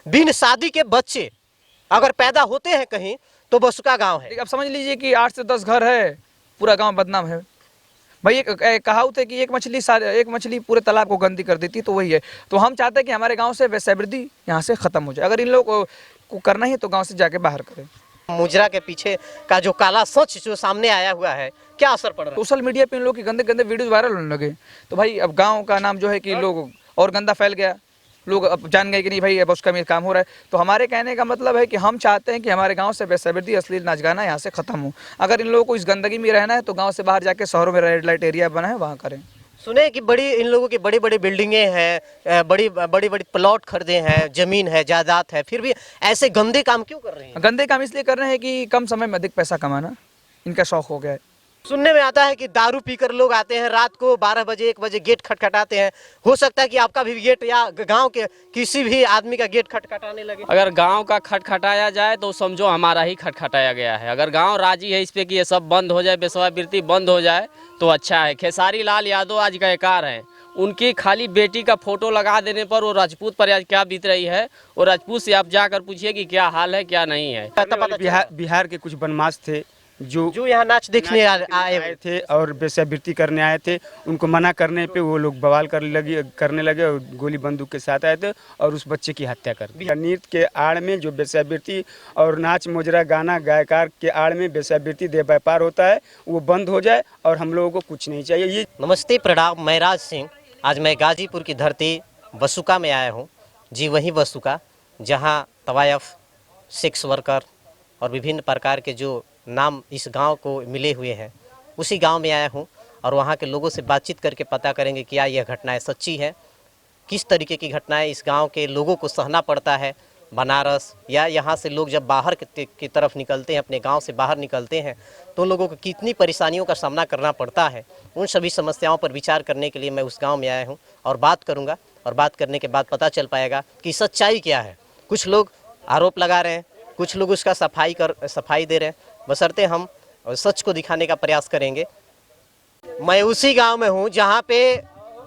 बिन शादी के बच्चे अगर पैदा होते हैं कहीं तो बसुका गांव है। अब समझ लीजिए कि 8 से 10 घर है, पूरा गांव बदनाम है भाई। एक कहावत है कि एक मछली पूरे तालाब को गंदी कर देती, तो वही है। तो हम चाहते हैं कि हमारे गांव से वेश्यावृत्ति यहाँ से खत्म हो जाए। अगर इन लोगों को करना ही है तो गांव से जाके बाहर करें। मुजरा के पीछे का जो काला सच जो सामने आया हुआ है, क्या असर पड़ रहा है? सोशल मीडिया पे इन लोग की गंदे गंदे वीडियोस वायरल होने लगे, तो भाई अब गांव का नाम जो है कि लोग और गंदा फैल गया। लोग अब जान गए कि नहीं भाई अब उसका में काम हो रहा है। तो हमारे कहने का मतलब है कि हम चाहते हैं कि हमारे गांव से वेश्यावृत्ति, अश्लील नाच गाना यहाँ से खत्म हो। अगर इन लोगों को इस गंदगी में रहना है तो गाँव से बाहर जाके शहरों में रेड लाइट एरिया बना है वहाँ करें। सुने कि इन लोगों की बड़ी बड़ी बिल्डिंगें हैं, बड़ी बड़ी बड़ी प्लॉट खरीदे हैं, जमीन है, जायदाद है, फिर भी ऐसे गंदे काम क्यों कर रहे हैं? गंदे काम इसलिए कर रहे हैं कि कम समय में अधिक पैसा कमाना इनका शौक हो गया है। सुनने में आता है कि दारू पीकर लोग आते हैं, रात को 12 बजे 1 बजे गेट खटखटाते हैं। हो सकता है कि आपका भी गेट या गांव के किसी भी आदमी का गेट खटखटाने लगे। अगर गांव का खटखटाया जाए तो समझो हमारा ही खटखटाया गया है। अगर गांव राजी है इस पे कि ये सब बंद हो जाए, वेश्यावृत्ति बंद हो जाए तो अच्छा है। खेसारी लाल यादव आज गायकार हैं, उनकी खाली बेटी का फोटो लगा देने पर वो राजपूत पर आज क्या बीत रही है, वो राजपूत से आप जाकर पूछिए कि क्या हाल है क्या नहीं है। बिहार के कुछ बदमाश थे जो यहाँ नाच देखने आए थे और वेश्यावृत्ति करने आए थे। उनको मना करने पे वो लोग बवाल करने लगे और गोली बंदूक के साथ आए थे और उस बच्चे की हत्या कर दी। नृत्य के आड़ में जो वेश्यावृत्ति और नाच मुजरा गाना गायकार के आड़ में वेश्यावृत्ति देह व्यापार होता है, वो बंद हो जाए और हम लोगों को कुछ नहीं चाहिए। ये नमस्ते प्रणाम, मैं राज सिंह। आज मैं गाजीपुर की धरती बसुका में आया हूँ। जी वही बसुका जहाँ तवायफ, सेक्स वर्कर और विभिन्न प्रकार के जो नाम इस गांव को मिले हुए हैं, उसी गांव में आया हूं और वहां के लोगों से बातचीत करके पता करेंगे क्या यह घटनाएं सच्ची है, किस तरीके की घटनाएं इस गांव के लोगों को सहना पड़ता है। बनारस या यहां से लोग जब बाहर की तरफ निकलते हैं, अपने गांव से बाहर निकलते हैं, तो लोगों को कितनी परेशानियों का सामना करना पड़ता है। उन सभी समस्याओं पर विचार करने के लिए मैं उस गाँव में आया हूँ और बात करूँगा और बात करने के बाद पता चल पाएगा कि सच्चाई क्या है। कुछ लोग आरोप लगा रहे हैं, कुछ लोग उसका सफाई दे रहे हैं। बशर्ते हम सच को दिखाने का प्रयास करेंगे। मैं उसी गांव में हूं जहां पे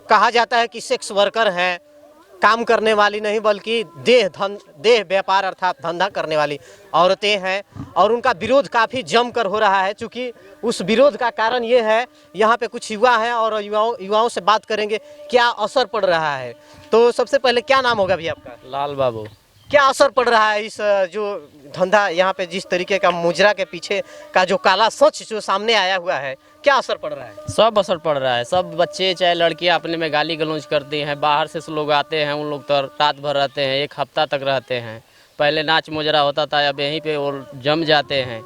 कहा जाता है कि सेक्स वर्कर हैं, काम करने वाली नहीं बल्कि देह व्यापार अर्थात धंधा करने वाली औरतें हैं और उनका विरोध काफ़ी जमकर हो रहा है। चूँकि उस विरोध का कारण ये है, यहाँ पे कुछ युवा हैं और युवाओं से बात करेंगे क्या असर पड़ रहा है। तो सबसे पहले क्या नाम होगा भैया आपका? लाल बाबू। क्या असर पड़ रहा है इस जो धंधा यहाँ पे, जिस तरीके का मुजरा के पीछे का जो काला सच जो सामने आया हुआ है, क्या असर पड़ रहा है? सब असर पड़ रहा है। सब बच्चे चाहे लड़कियां अपने में गाली गलौज करते हैं। बाहर से लोग आते हैं, उन लोग तो रात भर रहते हैं, 1 हफ्ता तक रहते हैं। पहले नाच मुजरा होता था, अब यहीं पे वो जम जाते हैं,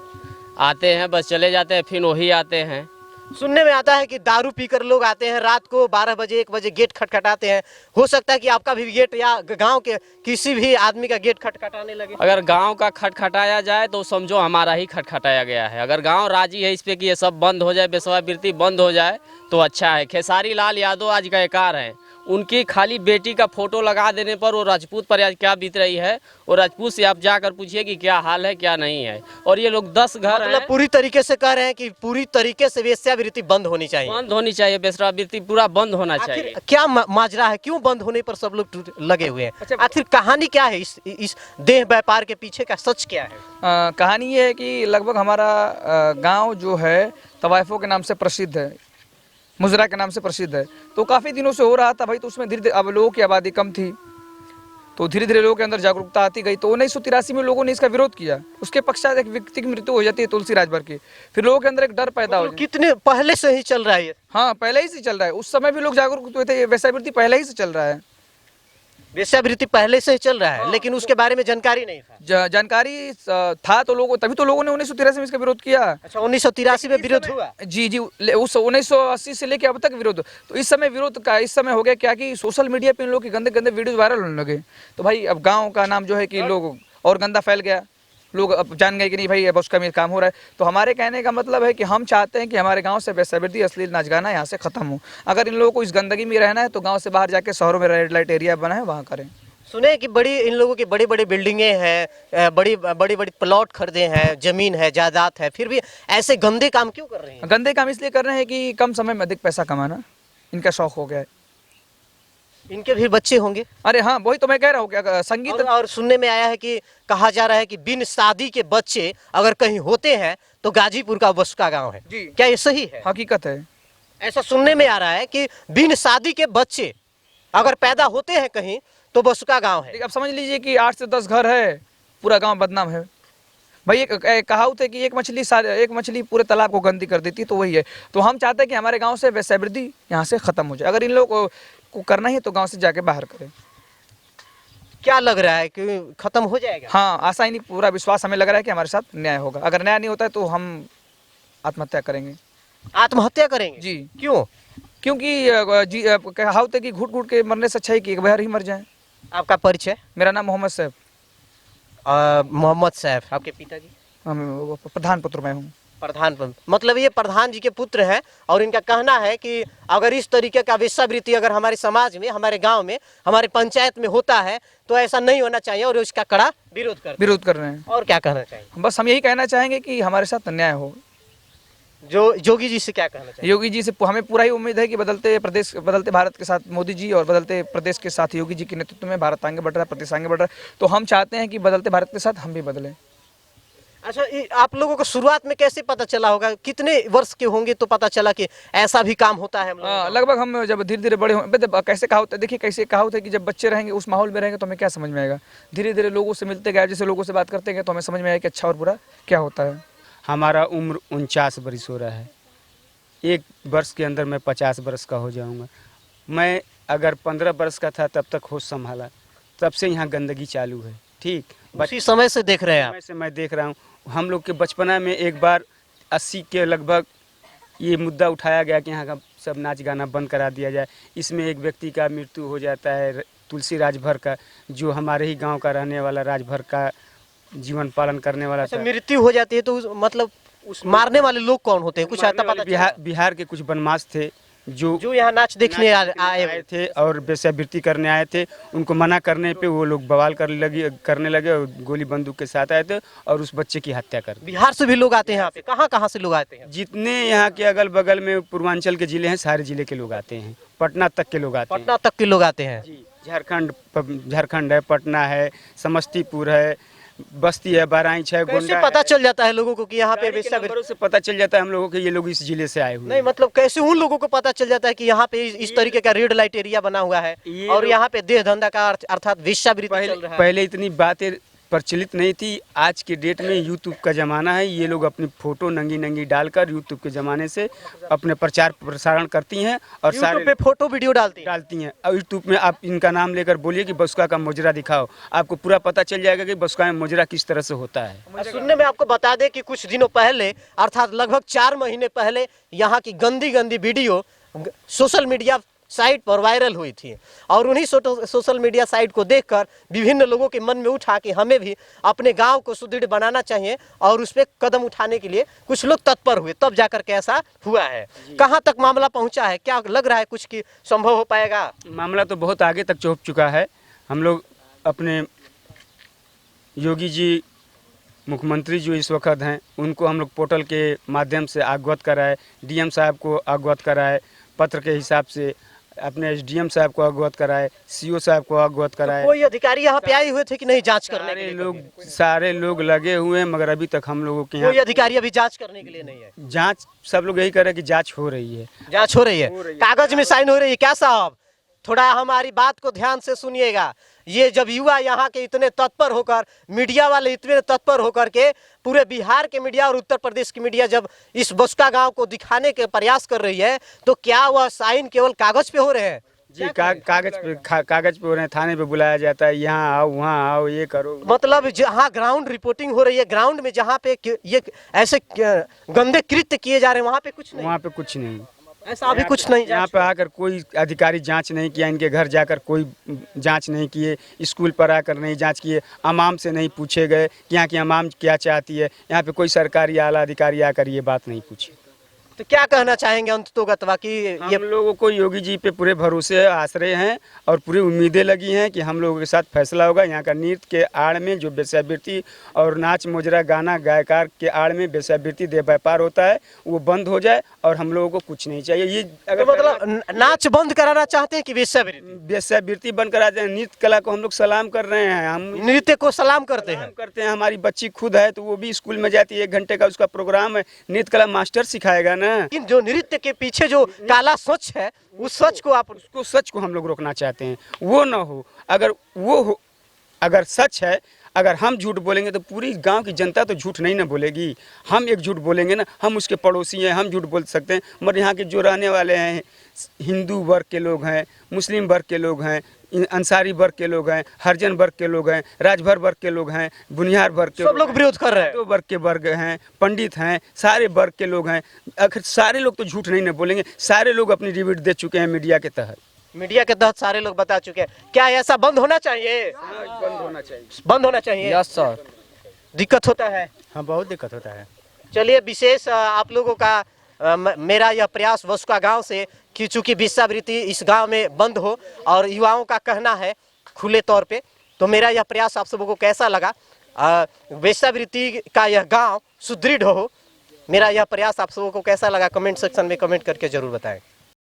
आते हैं बस चले जाते हैं, फिर वही आते हैं। सुनने में आता है कि दारू पीकर लोग आते हैं, रात को 12 बजे 1 बजे गेट खटखटाते हैं। हो सकता है कि आपका भी गेट या गांव के किसी भी आदमी का गेट खटखटाने लगे। अगर गांव का खटखटाया जाए तो समझो हमारा ही खटखटाया गया है। अगर गांव राजी है इस पे कि ये सब बंद हो जाए, वेश्यावृत्ति बंद हो जाए तो अच्छा है। खेसारी लाल यादव आज गायकार हैं, उनकी खाली बेटी का फोटो लगा देने पर वो राजपूत पर आज क्या बीत रही है, वो राजपूत से आप जाकर पूछिए कि क्या हाल है क्या नहीं है। और ये लोग 10 घर मतलब पूरी तरीके से कह रहे हैं कि पूरी तरीके से वेश्यावृत्ति बंद होनी चाहिए। बंद होनी चाहिए, वेश्यावृत्ति पूरा बंद होना चाहिए। क्या माजरा है, क्यों बंद होने पर सब लोग लगे हुए हैं? आखिर कहानी क्या है इस देह व्यापार के पीछे का सच क्या है? कहानी ये है कि लगभग हमारा गांव जो है तवायफों के नाम से प्रसिद्ध है, मुजरा के नाम से प्रसिद्ध है। तो काफ़ी दिनों से हो रहा था भाई, तो उसमें धीरे धीरे अब लोगों की आबादी कम थी, तो धीरे धीरे लोगों के अंदर जागरूकता आती गई। तो 1983 में लोगों ने इसका विरोध किया। उसके पश्चात एक व्यक्ति की मृत्यु हो जाती है तुलसी राजभर की, फिर लोगों के अंदर एक डर पैदा हो। कितने पहले से ही चल रहा है? हाँ, पहले ही से चल रहा है। उस समय भी लोग जागरूक हुए थे, वेश्यावृत्ति पहले ही से चल रहा है। वेश्यावृत्ति पहले से ही चल रहा है, लेकिन उसके बारे में जानकारी नहीं था। जानकारी था तो लोगों, तभी तो लोगों ने 1983 में इसका विरोध किया। अच्छा, 1983 में विरोध हुआ? जी, उस 1980 से लेके अब तक विरोध। तो इस समय विरोध का इस समय हो गया क्या कि सोशल मीडिया पे इन लोग के गंदे गंदे वीडियोस वायरल होने लगे, तो भाई अब गाँव का नाम जो है कि लोग और गंदा फैल गया। लोग अब जान गए कि नहीं भाई अब उसका में काम हो रहा है। तो हमारे कहने का मतलब है कि हम चाहते हैं कि हमारे गांव से वेश्यावृत्ति, अश्लील नाच गाना यहाँ से खत्म हो। अगर इन लोगों को इस गंदगी में रहना है तो गांव से बाहर जाके शहरों में रेड लाइट एरिया बना है वहाँ करें। सुने कि इन लोगों की बड़ी बड़ी बिल्डिंगें हैं, बड़ी बड़ी प्लॉट खरीदे हैं, जमीन है, जायदाद है, फिर भी ऐसे गंदे काम क्यों कर रहे हैं? गंदे काम इसलिए कर रहे हैं कि कम समय में अधिक पैसा कमाना इनका शौक हो गया है। इनके भी बच्चे होंगे। अरे हाँ, वही तो मैं कह रहा हूँ, क्या संगीत और सुनने में आया है कि कहा जा रहा है कि बिन शादी के बच्चे अगर कहीं होते हैं तो गाजीपुर का बसुका गांव है। जी। क्या ये सही है? हकीकत है। ऐसा सुनने में आ रहा है कि बिन शादी के बच्चे अगर पैदा होते हैं कहीं तो बसुका गांव है। देखिए, अब समझ लीजिए कि 8 से 10 घर है, पूरा गांव बदनाम है। भाई एक कहावत है कि एक मछली पूरे तालाब को गंदी कर देती है, तो वही है। तो हम चाहते हैं कि हमारे गांव से वेश्यावृत्ति यहाँ से खत्म हो जाए। अगर इन लोगों को करना ही है तो गांव से जाके बाहर करें। क्या लग रहा है कि खत्म हो जाएगा? हाँ, आशा ही नहीं, पूरा विश्वास हमें लग रहा है कि हमारे साथ न्याय होगा। अगर न्याय नहीं होता है तो हम आत्महत्या करेंगे। आत्महत्या करेंगे? जी। क्यों? क्योंकि कहावत है कि घुट घुट के मरने से अच्छा है कि एक बार ही मर जाए। आपका परिचय? मेरा नाम मोहम्मद सैफ, मोहम्मद सैफ। आपके पिताजी? प्रधान पुत्र मैं हूँ। मतलब ये प्रधान जी के पुत्र हैं और इनका कहना है कि अगर इस तरीके का वेश्यावृत्ति अगर हमारे समाज में, हमारे गांव में, हमारे पंचायत में होता है तो ऐसा नहीं होना चाहिए और इसका कड़ा विरोध कर रहे हैं। और क्या कहना चाहिए? बस हम यही कहना चाहेंगे कि हमारे साथ न्याय हो। जोगी जी से क्या कहना चाहिए? योगी जी से हमें पूरा ही उम्मीद है कि बदलते भारत के साथ मोदी जी और बदलते प्रदेश के साथ योगी जी के नेतृत्व में भारत आगे बढ़ रहा है, प्रदेश आगे बढ़ रहा है। तो हम चाहते हैं कि बदलते भारत के साथ हम भी बदलें। अच्छा, आप लोगों को शुरुआत में कैसे पता चला होगा? कितने वर्ष के होंगे तो पता चला कि ऐसा भी काम होता है हम लोगों का? लगभग हम जब धीरे धीरे बड़े हों, कैसे कहा होता है, देखिए कैसे कहा होता है कि जब बच्चे रहेंगे उस माहौल में रहेंगे तो हमें क्या समझ में आएगा। धीरे धीरे लोगों से मिलते गए, जैसे लोगों से बात करते गए तो हमें समझ में आया कि अच्छा और बुरा क्या होता है। हमारा उम्र 49 वर्ष हो रहा है। 1 वर्ष के अंदर मैं 50 वर्ष का हो जाऊंगा। मैं अगर 15 वर्ष का था तब तक होश संभाला, तब से यहाँ गंदगी चालू है। ठीक, उसी समय से देख रहे हैं आप? समय से मैं देख रहा हूँ। हम लोग के बचपना में एक बार 80 के लगभग ये मुद्दा उठाया गया कि यहाँ का सब नाच गाना बंद करा दिया जाए। इसमें एक व्यक्ति का मृत्यु हो जाता है, तुलसी राजभर का, जो हमारे ही गांव का रहने वाला, राजभर का जीवन पालन करने वाला था। मृत्यु हो जाती है तो मतलब उस मारने वाले लोग कौन होते हैं? कुछ आता पता चला? बिहार के कुछ बदमाश थे जो यहाँ नाच देखने आए थे और वेश्यावृत्ति करने आए थे। उनको मना करने पे वो लोग बवाल करने लगे और गोली बंदूक के साथ आए थे और उस बच्चे की हत्या कर दी। बिहार से भी लोग आते हैं यहाँ पे? कहाँ से लोग आते हैं? जितने यहाँ के अगल बगल में पूर्वांचल के जिले हैं, सारे जिले के लोग आते हैं। पटना तक के लोग आते हैं। पटना तक के लोग आते हैं? झारखंड है, पटना है, समस्तीपुर है, बस्ती है, बहराइच है, कैसे गोंडा पता है। चल जाता है लोगों को कि यहाँ पे नंबरों से पता चल जाता है हम लोगों को ये लोग इस जिले से आए हुए नहीं, मतलब कैसे उन लोगों को पता चल जाता है कि यहाँ पे इस तरीके का रेड लाइट एरिया बना हुआ है और यहाँ पे देह धंधा का अर्थात वेश्यावृत्ति चल रहा है? पहले इतनी बातें प्रचलित नहीं थी। आज के डेट में यूट्यूब का ज़माना है। ये लोग अपनी फ़ोटो नंगी डालकर यूट्यूब के ज़माने से अपने प्रचार प्रसारण करती हैं और यूट्यूब पे फोटो वीडियो डालती हैं। और यूट्यूब में आप इनका नाम लेकर बोलिए कि बसुका का मुजरा दिखाओ, आपको पूरा पता चल जाएगा कि बसुका में मुजरा किस तरह से होता है। सुनने में आपको बता दें कि कुछ दिनों पहले अर्थात लगभग 4 महीने पहले यहाँ की गंदी वीडियो सोशल मीडिया साइट पर वायरल हुई थी और उन्हीं सोशल मीडिया साइट को देखकर विभिन्न लोगों के मन में उठा कि हमें भी अपने गांव को सुदृढ़ बनाना चाहिए और उस पर कदम उठाने के लिए कुछ लोग तत्पर हुए, तब जाकर के ऐसा हुआ है। कहां तक मामला पहुंचा है? क्या लग रहा है कुछ की संभव हो पाएगा? मामला तो बहुत आगे तक पहुंच चुका है। हम लोग अपने योगी जी मुख्यमंत्री जो इस वक्त हैं उनको हम लोग पोर्टल के माध्यम से अवगत कराए, डीएम साहब को अवगत कराए, पत्र के हिसाब से अपने एसडीएम साहब को अवगत कराए, सीओ साहब को अवगत कराए। तो कोई अधिकारी यहाँ पे आए हुए थे कि नहीं जांच करने के लिए? सारे लोग लगे हुए हैं, मगर अभी तक हम लोगों के कोई अधिकारी अभी जांच करने के लिए नहीं है? जांच सब लोग यही कह रहे हैं कि जांच हो रही है। जांच हो रही है, कागज में साइन हो रही है क्या साहब? थोड़ा हमारी बात को ध्यान से सुनिएगा। ये जब युवा यहाँ के इतने तत्पर होकर, मीडिया वाले इतने तत्पर होकर के पूरे बिहार के मीडिया और उत्तर प्रदेश की मीडिया जब इस बसुका गांव को दिखाने के प्रयास कर रही है तो क्या वह साइन केवल कागज पे हो रहे हैं? जी, कागज पे हो रहे हैं। थाने पे बुलाया जाता है, यहाँ आओ, वहाँ आओ, ये करो। मतलब जहाँ ग्राउंड रिपोर्टिंग हो रही है, ग्राउंड में जहाँ पे ये ऐसे गंदे कृत्य किए जा रहे हैं वहाँ पे कुछ नहीं? वहाँ पे कुछ नहीं, ऐसा अभी कुछ नहीं। यहाँ पे आकर कोई अधिकारी जांच नहीं किया, इनके घर जाकर कोई जांच नहीं किए, स्कूल पर आकर नहीं जांच किए, अमाम से नहीं पूछे गए कि यहाँ की अमाम क्या चाहती है। यहाँ पे कोई सरकारी आला अधिकारी आकर ये बात नहीं पूछी। तो क्या कहना चाहेंगे अंततोगत्वा कि ये हम लोगों को योगी जी पे पूरे भरोसे आश्रय हैं और पूरी उम्मीदें लगी हैं कि हम लोगों के साथ फैसला होगा। यहाँ का नृत्य के आड़ में जो वेश्यावृत्ति और नाच मुजरा गाना गायकार के आड़ में वेश्यावृत्ति देह व्यापार होता है वो बंद हो जाए और हम लोगों को कुछ नहीं चाहिए। ये तो मतलब नाच बंद कराना चाहते हैं कि वेश्यावृत्ति बंद करा दें। नृत्य कला को हम लोग सलाम कर रहे हैं, हम नृत्य को सलाम करते हैं। करते हैं। हमारी बच्ची खुद है तो वो भी स्कूल में जाती है, 1 घंटे का उसका प्रोग्राम है, नृत्य कला मास्टर सिखाएगा ना। लेकिन जो नृत्य के पीछे जो काला सच है उस सच को आप उसको सच को हम लोग रोकना चाहते हैं, वो ना हो। अगर वो हो, अगर सच है, अगर हम झूठ बोलेंगे तो पूरी गांव की जनता तो झूठ नहीं ना बोलेगी। हम एक झूठ बोलेंगे ना, हम उसके पड़ोसी हैं, हम झूठ बोल सकते हैं। मगर यहाँ के जो रहने वाले हैं, हिंदू वर्ग के लोग हैं, मुस्लिम वर्ग के लोग हैं, अंसारी वर्ग के लोग हैं, हरिजन वर्ग के लोग हैं, राजभर वर्ग के लोग हैं, बुनियार वर्ग के सब लोग विरोध कर रहे हैं। दो वर्ग के वर्ग हैं, पंडित हैं, सारे वर्ग के लोग हैं। आखिर सारे लोग तो झूठ नहीं ना बोलेंगे। सारे लोग अपनी रिपोर्ट दे चुके हैं मीडिया के तहत। मीडिया के तहत सारे लोग बता चुके हैं। क्या ऐसा बंद होना चाहिए? बंद होना चाहिए। बंद होना चाहिए। Yes sir. दिक्कत होता है। हाँ, बहुत दिक्कत होता है। चलिए, विशेष आप लोगों का मेरा यह प्रयास वसुका गांव से कि चूंकि वेश्यावृत्ति इस गांव में बंद हो और युवाओं का कहना है खुले तौर पे, तो मेरा यह प्रयास आप सबों को कैसा लगा? वेश्यावृत्ति का यह गांव सुदृढ़ हो, मेरा यह प्रयास आप सबों को कैसा लगा? कमेंट सेक्शन में कमेंट करके जरूर बताएं।